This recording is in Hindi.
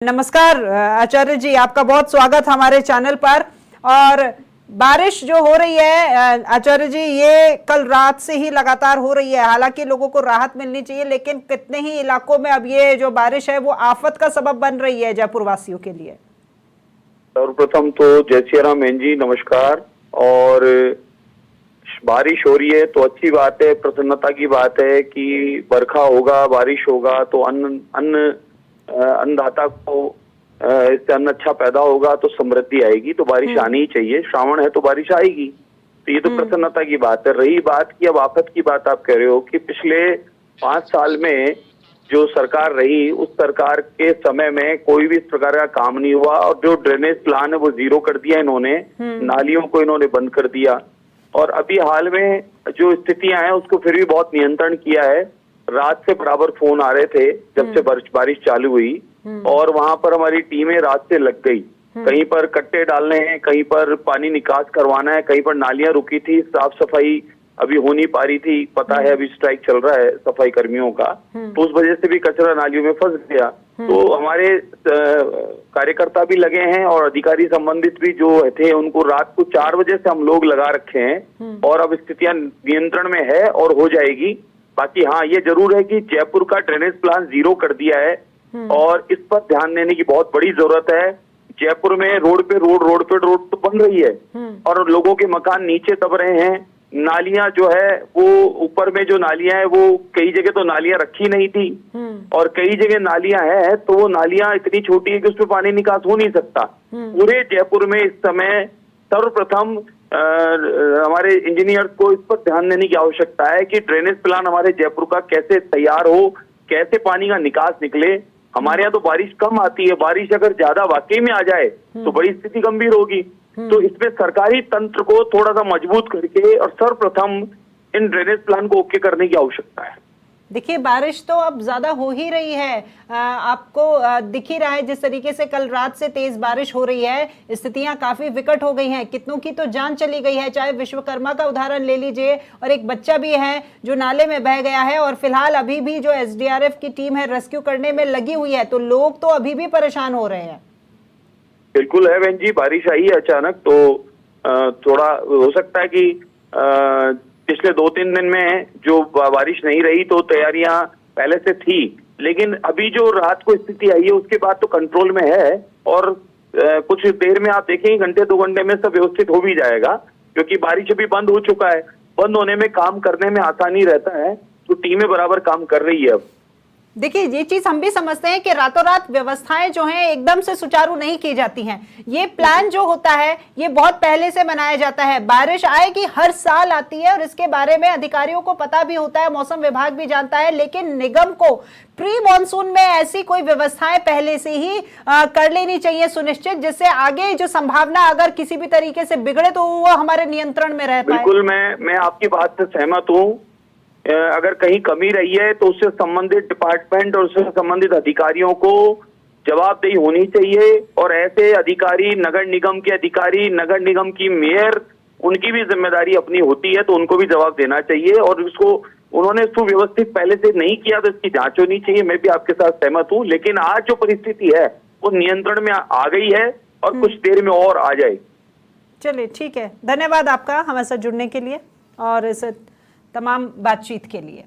नमस्कार आचार्य जी, आपका बहुत स्वागत हमारे चैनल पर। और बारिश जो हो रही है आचार्य जी, ये कल रात से ही लगातार हो रही है। हालांकि लोगों को राहत मिलनी चाहिए, लेकिन कितने ही इलाकों में अब ये जो बारिश है वो आफत का सबब बन रही है जयपुर वासियों के लिए। सर्वप्रथम तो जय श्री राम बहन जी, नमस्कार। और बारिश हो रही है तो अच्छी बात है, प्रसन्नता की बात है कि बरखा होगा, बारिश होगा तो अन्नदाता को इससे अन्न अच्छा पैदा होगा तो समृद्धि आएगी। तो बारिश आनी ही चाहिए, श्रावण है तो बारिश आएगी। तो ये तो प्रसन्नता की बात है। रही बात की अब आफत की बात आप कह रहे हो कि पिछले 5 साल में जो सरकार रही, उस सरकार के समय में कोई भी इस प्रकार का काम नहीं हुआ और जो ड्रेनेज प्लान है वो जीरो कर दिया इन्होंने, नालियों को इन्होंने बंद कर दिया। और अभी हाल में जो स्थितियां हैं उसको फिर भी बहुत नियंत्रण किया है। रात से बराबर फोन आ रहे थे जब से बारिश चालू हुई और वहां पर हमारी टीमें रात से लग गई। कहीं पर कट्टे डालने हैं, कहीं पर पानी निकास करवाना है, कहीं पर नालियां रुकी थी, साफ सफाई अभी हो नहीं पा रही थी। पता है अभी स्ट्राइक चल रहा है सफाई कर्मियों का, तो उस वजह से भी कचरा नालियों में फंस गया। तो हमारे कार्यकर्ता भी लगे हैं और अधिकारी संबंधित भी जो थे उनको रात को 4 बजे से हम लोग लगा रखे हैं और अब स्थितियां नियंत्रण में है और हो जाएगी। बाकी हाँ, ये जरूर है कि जयपुर का ड्रेनेज प्लान जीरो कर दिया है और इस पर ध्यान देने की बहुत बड़ी जरूरत है। जयपुर में रोड पे रोड तो बन रही है और लोगों के मकान नीचे दब रहे हैं। नालियां जो है वो ऊपर में जो नालियां है वो कई जगह तो नालियां रखी नहीं थी और कई जगह नालियां है तो वो नालियां इतनी छोटी है कि उसमें पानी निकास हो नहीं सकता। पूरे जयपुर में इस समय सर्वप्रथम हमारे इंजीनियर्स को इस पर ध्यान देने की आवश्यकता है कि ड्रेनेज प्लान हमारे जयपुर का कैसे तैयार हो, कैसे पानी का निकास निकले। हमारे यहाँ तो बारिश कम आती है, बारिश अगर ज्यादा वाकई में आ जाए तो बड़ी स्थिति गंभीर होगी। तो इसमें सरकारी तंत्र को थोड़ा सा मजबूत करके और सर्वप्रथम इन ड्रेनेज प्लान को ओके करने की आवश्यकता है। देखिए, बारिश तो अब ज्यादा हो ही रही है, आपको दिख ही रहा है जिस तरीके से कल रात से तेज बारिश हो रही है। स्थितियां काफी विकट हो गई हैं, कितनों की तो जान चली गई है। चाहे विश्वकर्मा का उदाहरण ले लीजिए, और एक बच्चा भी है जो नाले में बह गया है और फिलहाल अभी भी जो एसडीआरएफ की टीम है रेस्क्यू करने में लगी हुई है। तो लोग तो अभी भी परेशान हो रहे हैं। बिल्कुल है बहन जी, बारिश आई है अचानक तो थोड़ा हो सकता है कि पिछले 2-3 दिन में जो बारिश नहीं रही तो तैयारियां पहले से थी, लेकिन अभी जो रात को स्थिति आई है उसके बाद तो कंट्रोल में है और कुछ देर में आप देखेंगे घंटे 2 घंटे में सब व्यवस्थित हो भी जाएगा, क्योंकि बारिश अभी बंद हो चुका है। बंद होने में काम करने में आसानी रहता है, तो टीमें बराबर काम कर रही है। अब देखिए, ये चीज हम भी समझते हैं कि रातों रात व्यवस्थाएं जो हैं एकदम से सुचारू नहीं की जाती हैं। ये प्लान जो होता है ये बहुत पहले से बनाया जाता है। बारिश आएगी, हर साल आती है और इसके बारे में अधिकारियों को पता भी होता है, मौसम विभाग भी जानता है, लेकिन निगम को प्री मॉनसून में ऐसी कोई व्यवस्थाएं पहले से ही कर लेनी चाहिए सुनिश्चित, जिससे आगे जो संभावना अगर किसी भी तरीके से बिगड़े तो वो हमारे नियंत्रण में रह पाए। बिल्कुल, मैं आपकी बात से सहमत हूँ। अगर कहीं कमी रही है तो उससे संबंधित डिपार्टमेंट और उससे संबंधित अधिकारियों को जवाबदेही होनी चाहिए और ऐसे अधिकारी, नगर निगम के अधिकारी, नगर निगम की मेयर, उनकी भी जिम्मेदारी अपनी होती है तो उनको भी जवाब देना चाहिए और उसको उन्होंने सुव्यवस्थित पहले से नहीं किया तो इसकी जांच होनी चाहिए। मैं भी आपके साथ सहमत हूँ, लेकिन आज जो परिस्थिति है वो नियंत्रण में आ गई है और कुछ देर में और आ जाएगी। चलिए, ठीक है, धन्यवाद आपका हमारे साथ जुड़ने के लिए और इस तमाम बातचीत के लिए।